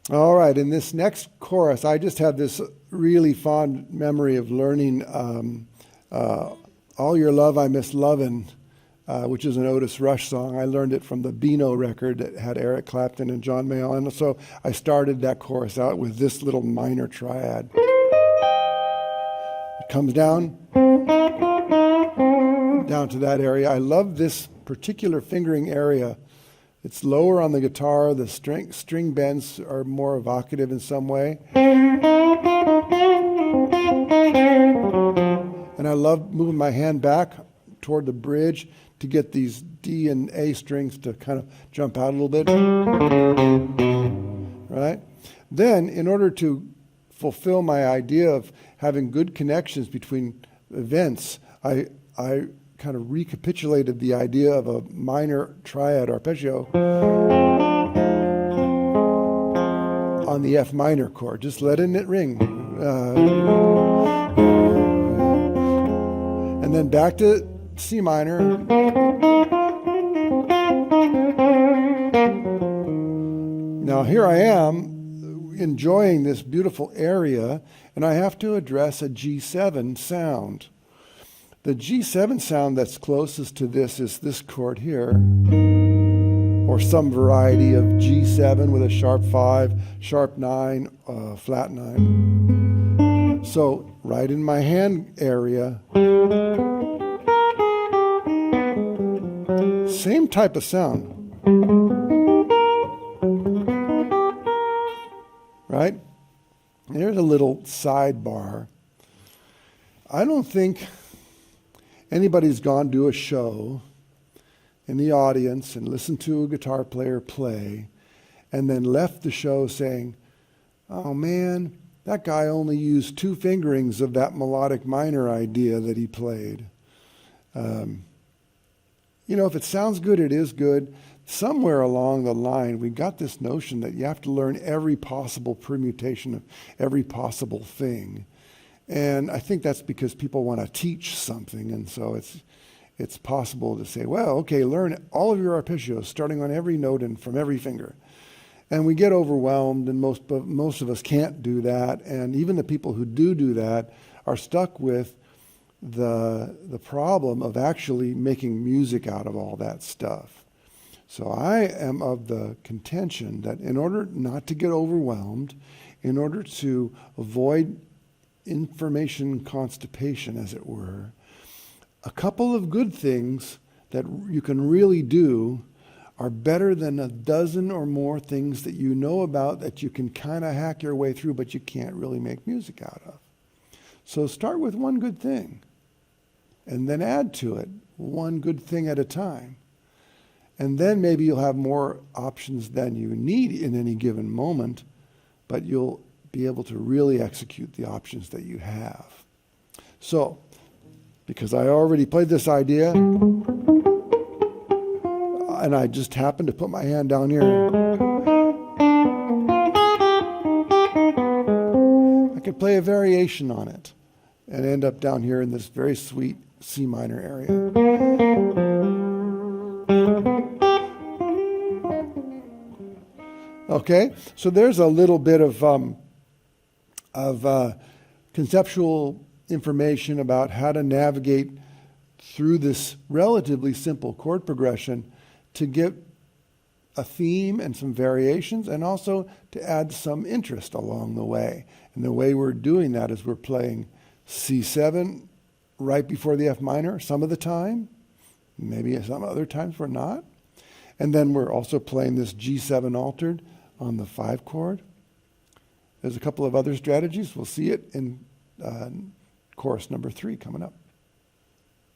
All right, in this next chorus, I just have this really fond memory of learning All Your Love I Miss Lovin', which is an Otis Rush song. I learned it from the Beano record that had Eric Clapton and John Mayall. And so I started that chorus out with this little minor triad. It comes down to that area. I love this particular fingering area. It's lower on the guitar. The string bends are more evocative in some way. And I love moving my hand back toward the bridge to get these D and A strings to kind of jump out a little bit. Right? Then, in order to fulfill my idea of having good connections between events, I kind of recapitulated the idea of a minor triad arpeggio on the F minor chord, just letting it ring. And then back to C minor. Now here I am enjoying this beautiful area, and I have to address a G7 sound. The G7 sound that's closest to this is this chord here, or some variety of G7 with a sharp 5, sharp 9, flat 9. So right in my hand area, same type of sound. Right? There's a little sidebar. I don't think anybody's gone to a show in the audience and listened to a guitar player play and then left the show saying, oh man, that guy only used 2 fingerings of that melodic minor idea that he played. If it sounds good, it is good. Somewhere along the line, we got this notion that you have to learn every possible permutation of every possible thing. And I think that's because people want to teach something, and so it's possible to say, well, okay, learn all of your arpeggios, starting on every note and from every finger. And we get overwhelmed, and most of us can't do that. And even the people who do that are stuck with the problem of actually making music out of all that stuff. So I am of the contention that in order not to get overwhelmed, in order to avoid information constipation, as it were, a couple of good things that you can really do are better than a dozen or more things that you know about that you can kind of hack your way through, but you can't really make music out of. So start with one good thing, and then add to it one good thing at a time. And then maybe you'll have more options than you need in any given moment, but you'll be able to really execute the options that you have. So, because I already played this idea, and I just happened to put my hand down here, I could play a variation on it and end up down here in this very sweet C minor area. Okay, so there's a little bit of conceptual information about how to navigate through this relatively simple chord progression to get a theme and some variations, and also to add some interest along the way. And the way we're doing that is we're playing C7 right before the F minor some of the time, maybe some other times we're not. And then we're also playing this G7 altered on the 5 chord. There's a couple of other strategies. We'll see it in chorus number 3 coming up.